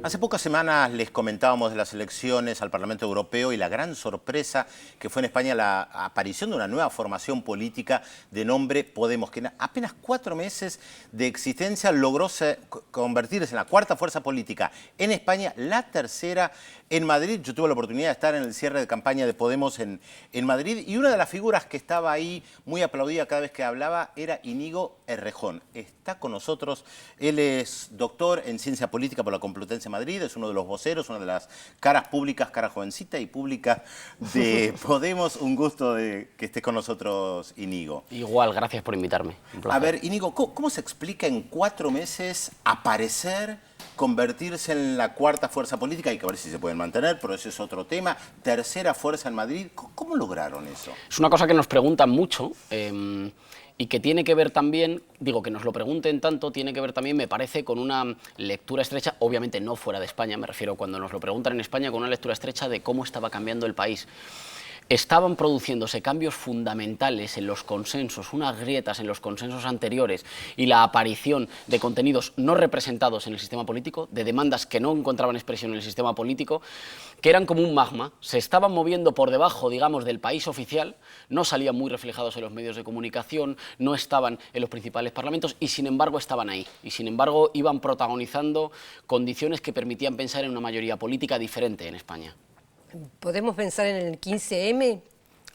Hace pocas semanas les comentábamos de las elecciones al Parlamento Europeo y la gran sorpresa que fue en España la aparición de una nueva formación política de nombre Podemos, que en apenas 4 meses de existencia logró convertirse en la cuarta fuerza política en España, la tercera en Madrid. Yo tuve la oportunidad de estar en el cierre de campaña de Podemos en Madrid y una de las figuras que estaba ahí muy aplaudida cada vez que hablaba era Íñigo Errejón. Está con nosotros, él es doctor en Ciencia Política por la Complutense de Madrid, es uno de los voceros, una de las caras públicas, cara jovencita y pública de Podemos. Un gusto de que estés con nosotros, Íñigo. Igual, gracias por invitarme. Un placer. A ver, Íñigo, ¿cómo se explica en 4 meses aparecer, convertirse en la cuarta fuerza política? Hay que ver si se pueden mantener, pero ese es otro tema. Tercera fuerza en Madrid. ¿Cómo lograron eso? Es una cosa que nos preguntan mucho y que tiene que ver también, digo, que nos lo pregunten tanto, tiene que ver también, me parece, con una lectura estrecha, obviamente no fuera de España, me refiero cuando nos lo preguntan en España, con una lectura estrecha de cómo estaba cambiando el país. Estaban produciéndose cambios fundamentales en los consensos, unas grietas en los consensos anteriores y la aparición de contenidos no representados en el sistema político, de demandas que no encontraban expresión en el sistema político, que eran como un magma, se estaban moviendo por debajo, digamos, del país oficial, no salían muy reflejados en los medios de comunicación, no estaban en los principales parlamentos y sin embargo estaban ahí. Y sin embargo iban protagonizando condiciones que permitían pensar en una mayoría política diferente en España. ¿Podemos pensar en el 15M?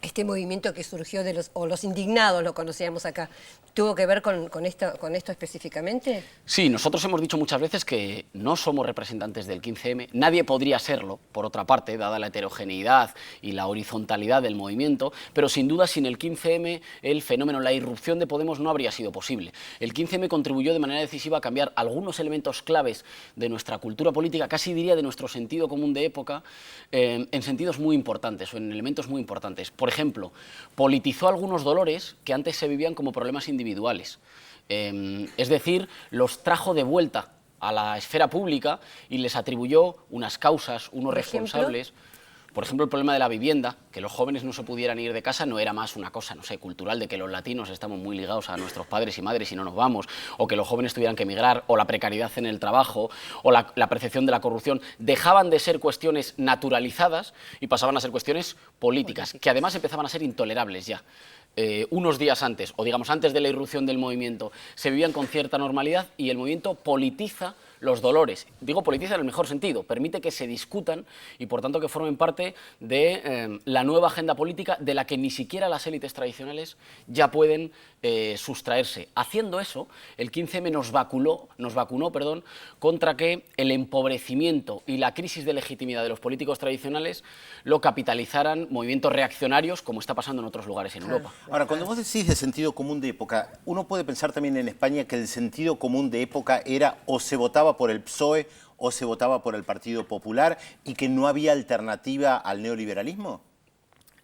Este movimiento que surgió de los indignados, lo conocíamos acá, ¿tuvo que ver con esto específicamente? Sí, nosotros hemos dicho muchas veces que no somos representantes del 15M, nadie podría serlo, por otra parte, dada la heterogeneidad y la horizontalidad del movimiento, pero sin duda sin el 15M el fenómeno, la irrupción de Podemos no habría sido posible. El 15M contribuyó de manera decisiva a cambiar algunos elementos claves de nuestra cultura política, casi diría de nuestro sentido común de época, en sentidos muy importantes o en elementos muy importantes. Por ejemplo, politizó algunos dolores que antes se vivían como problemas individuales. Es decir, los trajo de vuelta a la esfera pública y les atribuyó unas causas, unos responsables. Por ejemplo, el problema de la vivienda, que los jóvenes no se pudieran ir de casa, no era más una cosa, no sé, cultural, de que los latinos estamos muy ligados a nuestros padres y madres y no nos vamos, o que los jóvenes tuvieran que emigrar, o la precariedad en el trabajo, o la percepción de la corrupción. Dejaban de ser cuestiones naturalizadas y pasaban a ser cuestiones políticas, que además empezaban a ser intolerables ya. Unos días antes, o digamos antes de la irrupción del movimiento, se vivían con cierta normalidad y el movimiento politiza los dolores. Digo politiza en el mejor sentido, permite que se discutan y por tanto que formen parte de la nueva agenda política de la que ni siquiera las élites tradicionales ya pueden sustraerse. Haciendo eso, el 15M nos vacunó, contra que el empobrecimiento y la crisis de legitimidad de los políticos tradicionales lo capitalizaran movimientos reaccionarios, como está pasando en otros lugares en Europa. Ahora, cuando vos decís de sentido común de época, uno puede pensar también en España que el sentido común de época era o se votaba por el PSOE o se votaba por el Partido Popular y que no había alternativa al neoliberalismo.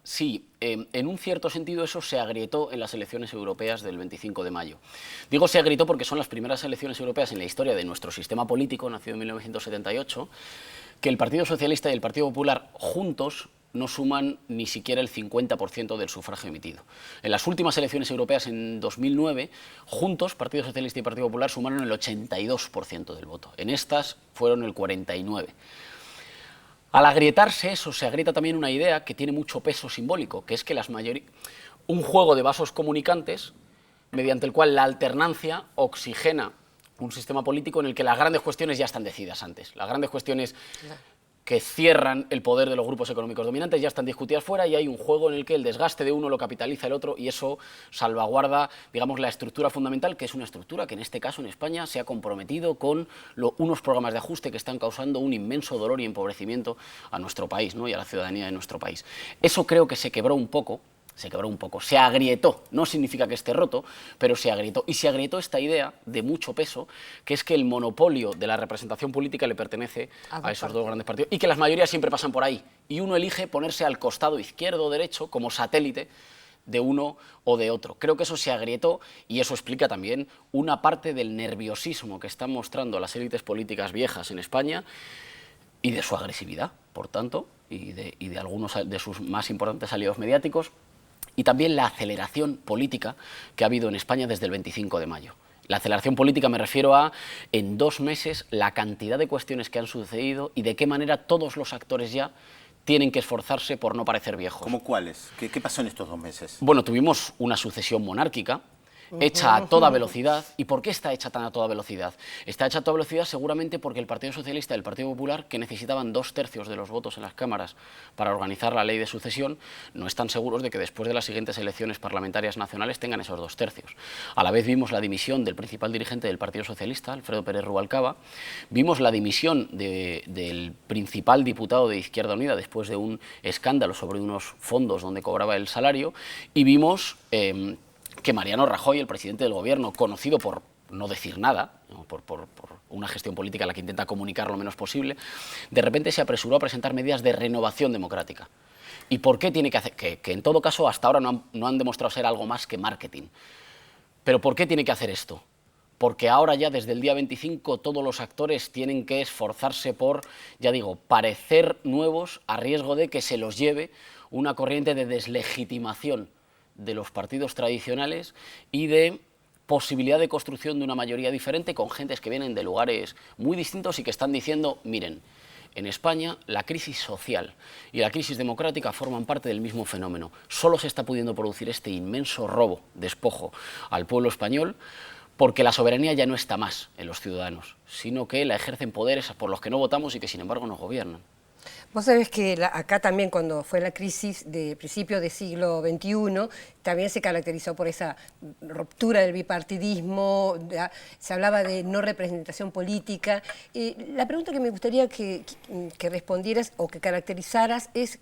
Sí, en un cierto sentido eso se agrietó en las elecciones europeas del 25 de mayo. Digo se agrietó porque son las primeras elecciones europeas en la historia de nuestro sistema político, nacido en 1978, que el Partido Socialista y el Partido Popular juntos no suman ni siquiera el 50% del sufragio emitido. En las últimas elecciones europeas en 2009, juntos, Partido Socialista y Partido Popular sumaron el 82% del voto. En estas fueron el 49%. Al agrietarse eso, se agrieta también una idea que tiene mucho peso simbólico, que es que un juego de vasos comunicantes mediante el cual la alternancia oxigena un sistema político en el que las grandes cuestiones ya están decididas antes. Las grandes cuestiones que cierran el poder de los grupos económicos dominantes ya están discutidas fuera y hay un juego en el que el desgaste de uno lo capitaliza el otro y eso salvaguarda, digamos, la estructura fundamental, que es una estructura que en este caso en España se ha comprometido con unos programas de ajuste que están causando un inmenso dolor y empobrecimiento a nuestro país, ¿no? Y a la ciudadanía de nuestro país. Eso creo que se quebró un poco, se agrietó, no significa que esté roto, pero se agrietó. Y se agrietó esta idea de mucho peso, que es que el monopolio de la representación política le pertenece a esos dos grandes partidos y que las mayorías siempre pasan por ahí. Y uno elige ponerse al costado izquierdo o derecho como satélite de uno o de otro. Creo que eso se agrietó y eso explica también una parte del nerviosismo que están mostrando las élites políticas viejas en España y de su agresividad, por tanto, y de algunos de sus más importantes aliados mediáticos, y también la aceleración política que ha habido en España desde el 25 de mayo. La aceleración política me refiero a, en 2 meses, la cantidad de cuestiones que han sucedido y de qué manera todos los actores ya tienen que esforzarse por no parecer viejos. ¿Cómo cuáles? ¿Qué pasó en estos 2 meses? Bueno, tuvimos una sucesión monárquica, hecha a toda velocidad. ¿Y por qué está hecha tan a toda velocidad? Está hecha a toda velocidad seguramente porque el Partido Socialista y el Partido Popular, que necesitaban 2/3 de los votos en las cámaras para organizar la ley de sucesión, no están seguros de que después de las siguientes elecciones parlamentarias nacionales tengan esos 2/3. A la vez vimos la dimisión del principal dirigente del Partido Socialista, Alfredo Pérez Rubalcaba, vimos la dimisión del principal diputado de Izquierda Unida después de un escándalo sobre unos fondos donde cobraba el salario, y vimos que Mariano Rajoy, el presidente del gobierno, conocido por no decir nada, ¿no? por una gestión política en la que intenta comunicar lo menos posible, de repente se apresuró a presentar medidas de renovación democrática. ¿Y por qué tiene que hacer? Que en todo caso hasta ahora no han demostrado ser algo más que marketing. Pero ¿por qué tiene que hacer esto? Porque ahora ya desde el día 25 todos los actores tienen que esforzarse por, ya digo, parecer nuevos a riesgo de que se los lleve una corriente de deslegitimación de los partidos tradicionales y de posibilidad de construcción de una mayoría diferente con gentes que vienen de lugares muy distintos y que están diciendo, miren, en España la crisis social y la crisis democrática forman parte del mismo fenómeno. Solo se está pudiendo producir este inmenso robo, despojo al pueblo español porque la soberanía ya no está más en los ciudadanos, sino que la ejercen poderes por los que no votamos y que sin embargo nos gobiernan. Vos sabés que acá también cuando fue la crisis de principio del siglo XXI, también se caracterizó por esa ruptura del bipartidismo, se hablaba de no representación política. La pregunta que me gustaría que respondieras o que caracterizaras es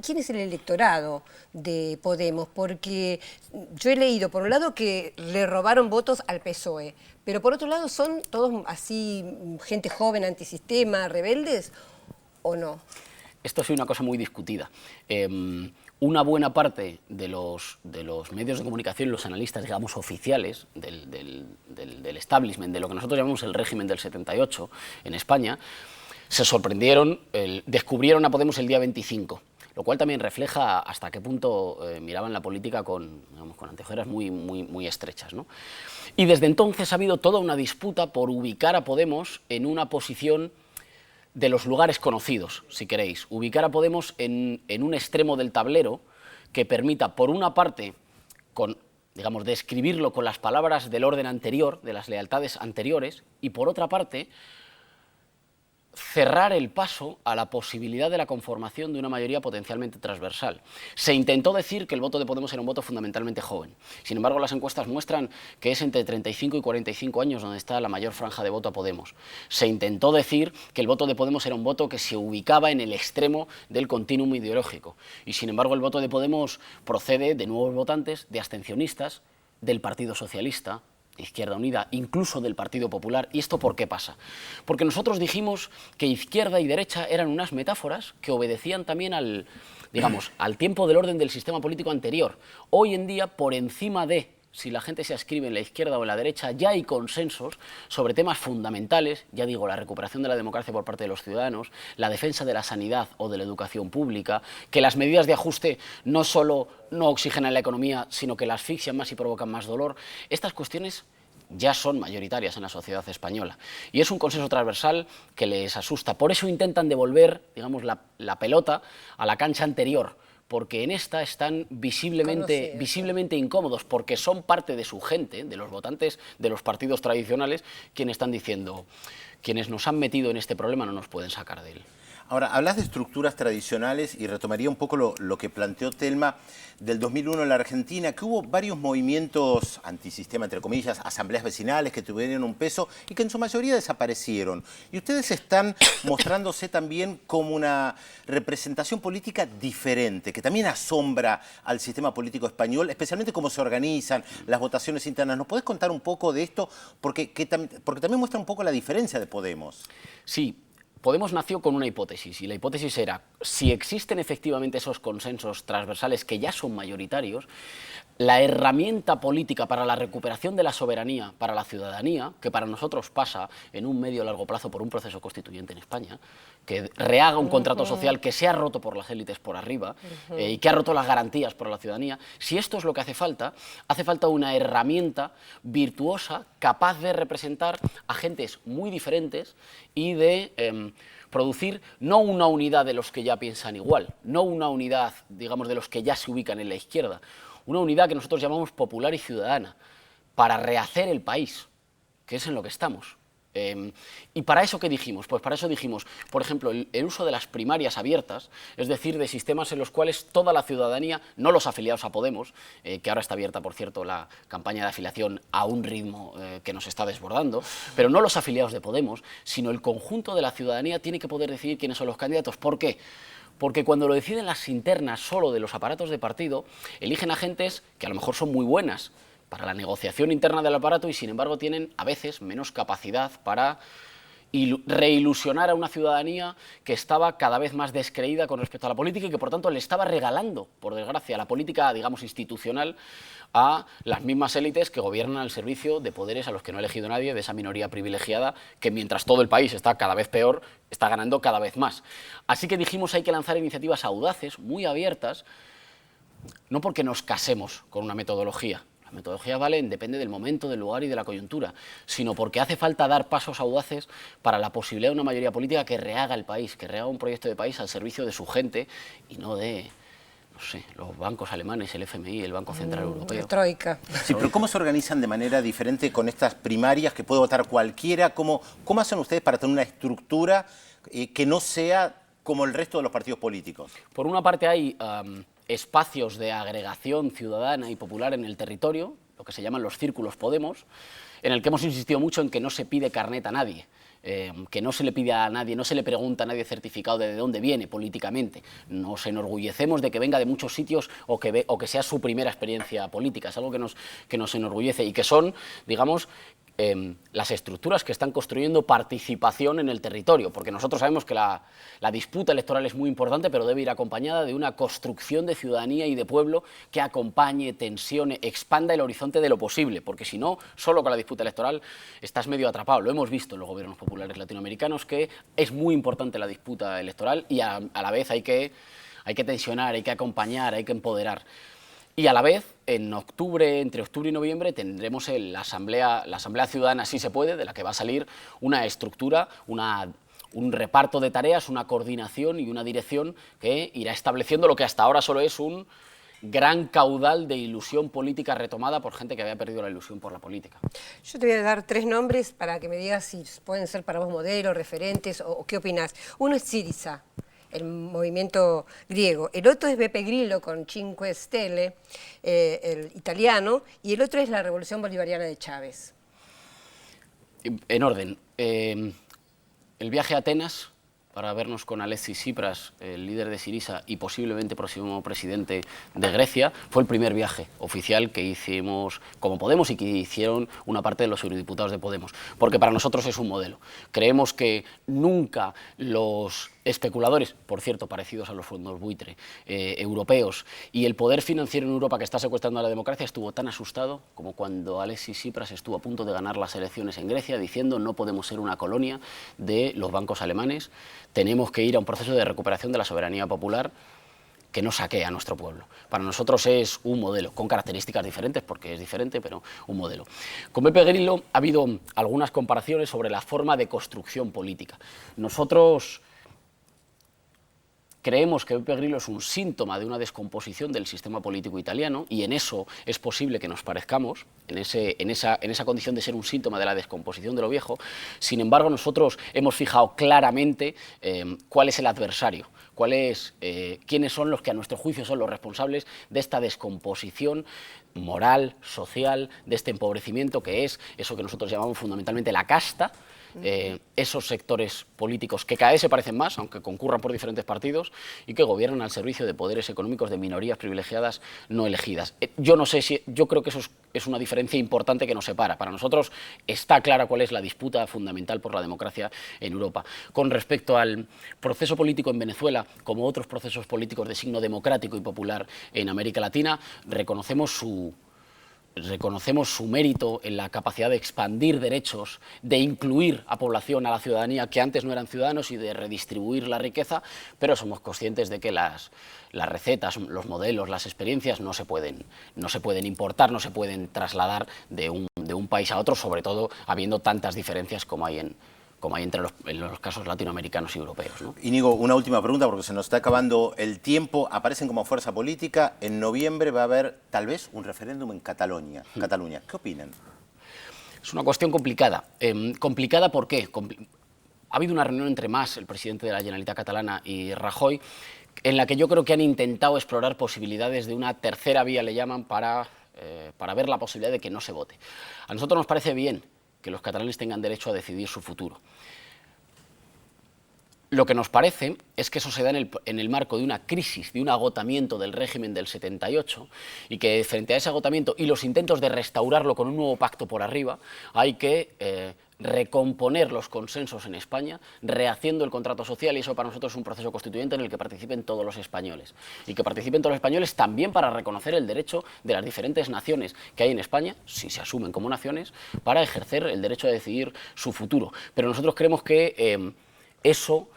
¿quién es el electorado de Podemos? Porque yo he leído, por un lado, que le robaron votos al PSOE, pero por otro lado, ¿son todos así gente joven, antisistema, rebeldes o no? Esto es una cosa muy discutida. Una buena parte de los medios de comunicación, los analistas, digamos, oficiales del establishment, de lo que nosotros llamamos el régimen del 78 en España, se sorprendieron, descubrieron a Podemos el día 25, lo cual también refleja hasta qué punto miraban la política con anteojeras muy estrechas, ¿no? Y desde entonces ha habido toda una disputa por ubicar a Podemos en una posición de los lugares conocidos, si queréis. Ubicar a Podemos en un extremo del tablero que permita, por una parte, digamos, describirlo con las palabras del orden anterior, de las lealtades anteriores, y por otra parte, cerrar el paso a la posibilidad de la conformación de una mayoría potencialmente transversal. Se intentó decir que el voto de Podemos era un voto fundamentalmente joven. Sin embargo, las encuestas muestran que es entre 35 y 45 años donde está la mayor franja de voto a Podemos. Se intentó decir que el voto de Podemos era un voto que se ubicaba en el extremo del continuum ideológico. Y sin embargo, el voto de Podemos procede de nuevos votantes, de abstencionistas, del Partido Socialista, Izquierda Unida, incluso del Partido Popular. ¿Y esto por qué pasa? Porque nosotros dijimos que izquierda y derecha eran unas metáforas que obedecían también al tiempo del orden del sistema político anterior. Hoy en día, por encima de si la gente se adscribe en la izquierda o en la derecha, ya hay consensos sobre temas fundamentales, ya digo, la recuperación de la democracia por parte de los ciudadanos, la defensa de la sanidad o de la educación pública, que las medidas de ajuste no solo no oxigenan la economía, sino que la asfixian más y provocan más dolor. Estas cuestiones ya son mayoritarias en la sociedad española. Y es un consenso transversal que les asusta. Por eso intentan devolver, digamos, la pelota a la cancha anterior, porque en esta están visiblemente incómodos, porque son parte de su gente, de los votantes de los partidos tradicionales, quienes están diciendo, quienes nos han metido en este problema no nos pueden sacar de él. Ahora, hablas de estructuras tradicionales y retomaría un poco lo que planteó Telma del 2001 en la Argentina, que hubo varios movimientos antisistema, entre comillas, asambleas vecinales que tuvieron un peso y que en su mayoría desaparecieron. Y ustedes están mostrándose también como una representación política diferente, que también asombra al sistema político español, especialmente cómo se organizan las votaciones internas. ¿Nos podés contar un poco de esto? Porque también muestra un poco la diferencia de Podemos. Sí. Podemos nació con una hipótesis, y la hipótesis era, si existen efectivamente esos consensos transversales que ya son mayoritarios, la herramienta política para la recuperación de la soberanía para la ciudadanía, que para nosotros pasa en un medio o largo plazo por un proceso constituyente en España, que rehaga un contrato social que se ha roto por las élites por arriba y que ha roto las garantías por la ciudadanía, si esto es lo que hace falta una herramienta virtuosa capaz de representar agentes muy diferentes y de producir no una unidad de los que ya piensan igual, no una unidad, digamos, de los que ya se ubican en la izquierda, una unidad que nosotros llamamos popular y ciudadana, para rehacer el país, que es en lo que estamos. ¿Y para eso qué dijimos? Pues para eso dijimos, por ejemplo, el uso de las primarias abiertas, es decir, de sistemas en los cuales toda la ciudadanía, no los afiliados a Podemos, que ahora está abierta, por cierto, la campaña de afiliación a un ritmo que nos está desbordando, pero no los afiliados de Podemos, sino el conjunto de la ciudadanía tiene que poder decidir quiénes son los candidatos. ¿Por qué? Porque cuando lo deciden las internas solo de los aparatos de partido, eligen a gentes que a lo mejor son muy buenas para la negociación interna del aparato y sin embargo tienen a veces menos capacidad para reilusionar a una ciudadanía que estaba cada vez más descreída con respecto a la política y que por tanto le estaba regalando, por desgracia, la política, digamos, institucional a las mismas élites que gobiernan al servicio de poderes a los que no ha elegido nadie, de esa minoría privilegiada que mientras todo el país está cada vez peor, está ganando cada vez más. Así que dijimos hay que lanzar iniciativas audaces, muy abiertas, no porque nos casemos con una metodología. Las metodologías valen, depende del momento, del lugar y de la coyuntura, sino porque hace falta dar pasos audaces para la posibilidad de una mayoría política que rehaga el país, que rehaga un proyecto de país al servicio de su gente y no de, no sé, los bancos alemanes, el FMI, el Banco Central Europeo. La troika. Sí, pero ¿cómo se organizan de manera diferente con estas primarias que puede votar cualquiera? ¿Cómo hacen ustedes para tener una estructura que no sea como el resto de los partidos políticos? Por una parte hay espacios de agregación ciudadana y popular en el territorio, lo que se llaman los círculos Podemos, en el que hemos insistido mucho en que no se pide carnet a nadie, que no se le pide a nadie, no se le pregunta a nadie certificado de dónde viene políticamente. Nos enorgullecemos de que venga de muchos sitios o que sea su primera experiencia política, es algo que nos enorgullece y que son, digamos, las estructuras que están construyendo participación en el territorio, porque nosotros sabemos que la disputa electoral es muy importante, pero debe ir acompañada de una construcción de ciudadanía y de pueblo que acompañe, tensione, expanda el horizonte de lo posible, porque si no, solo con la disputa electoral estás medio atrapado. Lo hemos visto en los gobiernos populares latinoamericanos, que es muy importante la disputa electoral y a la vez hay que tensionar, hay que acompañar, hay que empoderar. Y a la vez, en octubre, entre octubre y noviembre, tendremos la Asamblea Ciudadana, si se puede, de la que va a salir una estructura, un reparto de tareas, una coordinación y una dirección que irá estableciendo lo que hasta ahora solo es un gran caudal de ilusión política retomada por gente que había perdido la ilusión por la política. Yo te voy a dar 3 nombres para que me digas si pueden ser para vos modelos, referentes o qué opinás. Uno es Syriza, el movimiento griego. El otro es Beppe Grillo con Cinque Stelle, el italiano, y el otro es la Revolución Bolivariana de Chávez. En orden, el viaje a Atenas para vernos con Alexis Tsipras, el líder de Syriza y posiblemente próximo presidente de Grecia, fue el primer viaje oficial que hicimos como Podemos y que hicieron una parte de los eurodiputados de Podemos, porque para nosotros es un modelo. Creemos que nunca los especuladores, por cierto, parecidos a los fondos buitre europeos, y el poder financiero en Europa que está secuestrando a la democracia estuvo tan asustado como cuando Alexis Tsipras estuvo a punto de ganar las elecciones en Grecia diciendo no podemos ser una colonia de los bancos alemanes, tenemos que ir a un proceso de recuperación de la soberanía popular que no saquee a nuestro pueblo. Para nosotros es un modelo, con características diferentes, porque es diferente, pero un modelo. Con Beppe Grillo ha habido algunas comparaciones sobre la forma de construcción política. Nosotros creemos que Beppe Grillo es un síntoma de una descomposición del sistema político italiano y en eso es posible que nos parezcamos, en esa condición de ser un síntoma de la descomposición de lo viejo. Sin embargo, nosotros hemos fijado claramente cuál es el adversario, quiénes son los que a nuestro juicio son los responsables de esta descomposición moral, social, de este empobrecimiento que es eso que nosotros llamamos fundamentalmente la casta, esos sectores políticos que cada vez se parecen más, aunque concurran por diferentes partidos, y que gobiernan al servicio de poderes económicos de minorías privilegiadas no elegidas. Yo creo que eso es una diferencia importante que nos separa. Para nosotros está clara cuál es la disputa fundamental por la democracia en Europa. Con respecto al proceso político en Venezuela, como otros procesos políticos de signo democrático y popular en América Latina, reconocemos su mérito en la capacidad de expandir derechos, de incluir a población, a la ciudadanía que antes no eran ciudadanos y de redistribuir la riqueza, pero somos conscientes de que las recetas, los modelos, las experiencias no se pueden importar, no se pueden trasladar de un país a otro, sobre todo habiendo tantas diferencias como hay entre los casos latinoamericanos y europeos, ¿no? Íñigo, una última pregunta porque se nos está acabando el tiempo. Aparecen como fuerza política. En noviembre va a haber tal vez un referéndum en Cataluña. ¿Qué opinan? Es una cuestión complicada. ¿Complicada por qué? Ha habido una reunión entre Mas, el presidente de la Generalitat catalana, y Rajoy, en la que yo creo que han intentado explorar posibilidades de una tercera vía, le llaman, para ver la posibilidad de que no se vote. A nosotros nos parece bien que los catalanes tengan derecho a decidir su futuro. Lo que nos parece es que eso se da en el marco de una crisis, de un agotamiento del régimen del 78, y que frente a ese agotamiento y los intentos de restaurarlo con un nuevo pacto por arriba, hay que recomponer los consensos en España, rehaciendo el contrato social, y eso para nosotros es un proceso constituyente en el que participen todos los españoles. Y que participen todos los españoles también para reconocer el derecho de las diferentes naciones que hay en España, si se asumen como naciones, para ejercer el derecho a decidir su futuro. Pero nosotros creemos que eso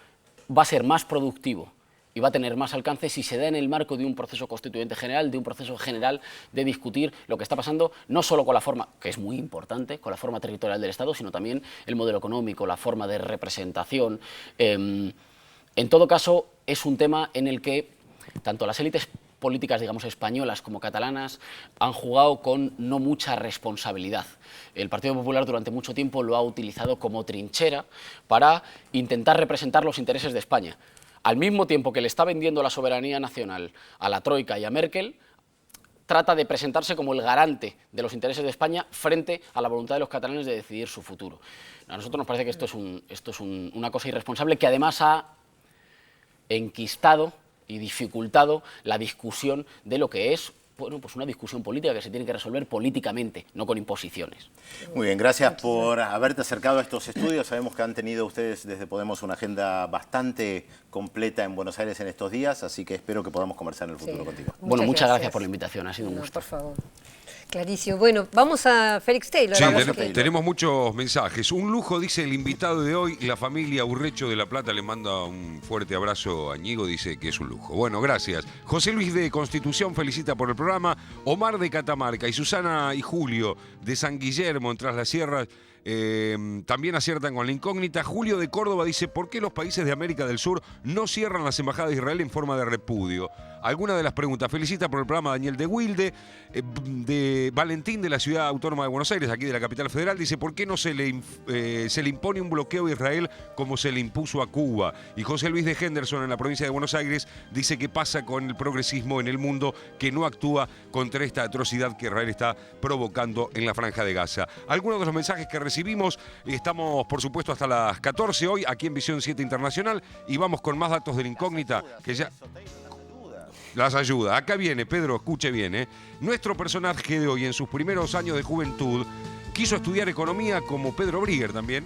va a ser más productivo y va a tener más alcance si se da en el marco de un proceso constituyente general, de un proceso general de discutir lo que está pasando, no solo con la forma, que es muy importante, con la forma territorial del Estado, sino también el modelo económico, la forma de representación. En todo caso, es un tema en el que tanto las élites políticas, digamos, españolas como catalanas han jugado con no mucha responsabilidad. El Partido Popular durante mucho tiempo lo ha utilizado como trinchera para intentar representar los intereses de España. Al mismo tiempo que le está vendiendo la soberanía nacional a la Troika y a Merkel, trata de presentarse como el garante de los intereses de España frente a la voluntad de los catalanes de decidir su futuro. A nosotros nos parece que esto es una cosa irresponsable que además ha enquistado y dificultado la discusión de lo que es, bueno, pues una discusión política que se tiene que resolver políticamente, no con imposiciones. Muy bien, gracias por haberte acercado a estos estudios. Sabemos que han tenido ustedes desde Podemos una agenda bastante completa en Buenos Aires en estos días, así que espero que podamos conversar en el futuro contigo. Bueno, muchas gracias por la invitación, ha sido un gusto. Por favor. Clarísimo. Bueno, vamos a Félix Taylor. Sí, tenemos muchos mensajes. Un lujo, dice el invitado de hoy. La familia Urrecho de La Plata le manda un fuerte abrazo a Ñigo, dice que es un lujo. Bueno, gracias. José Luis de Constitución felicita por el programa. Omar de Catamarca y Susana y Julio de San Guillermo, en Tras las Sierras, también aciertan con la incógnita. Julio de Córdoba dice: ¿por qué los países de América del Sur no cierran las embajadas de Israel en forma de repudio? Alguna de las preguntas. Felicita por el programa Daniel de Wilde. De Valentín de la Ciudad Autónoma de Buenos Aires, aquí de la capital federal, dice: ¿por qué no se le impone un bloqueo a Israel como se le impuso a Cuba? Y José Luis de Henderson, en la provincia de Buenos Aires, dice: ¿qué pasa con el progresismo en el mundo que no actúa contra esta atrocidad que Israel está provocando en la Franja de Gaza? Algunos de los mensajes que recibimos. Estamos, por supuesto, hasta las 14 hoy aquí en Visión 7 Internacional, y vamos con más datos de la incógnita que ya... Las ayuda. Acá viene, Pedro, escuche bien, ¿eh? Nuestro personaje de hoy, en sus primeros años de juventud, quiso estudiar economía como Pedro Brigger también,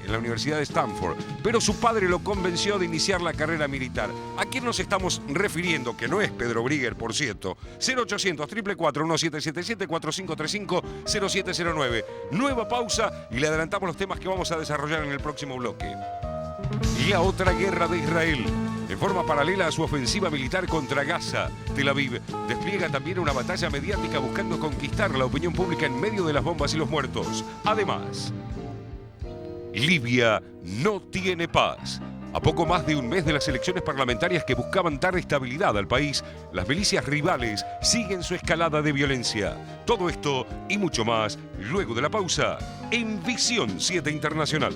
en la Universidad de Stanford, pero su padre lo convenció de iniciar la carrera militar. ¿A quién nos estamos refiriendo? Que no es Pedro Brigger, por cierto. 0800 444 1777 4535 0709. Nueva pausa y le adelantamos los temas que vamos a desarrollar en el próximo bloque. La otra guerra de Israel. En forma paralela a su ofensiva militar contra Gaza, Tel Aviv despliega también una batalla mediática buscando conquistar la opinión pública en medio de las bombas y los muertos. Además, Libia no tiene paz. A poco más de un mes de las elecciones parlamentarias que buscaban dar estabilidad al país, las milicias rivales siguen su escalada de violencia. Todo esto y mucho más luego de la pausa en Visión 7 Internacional.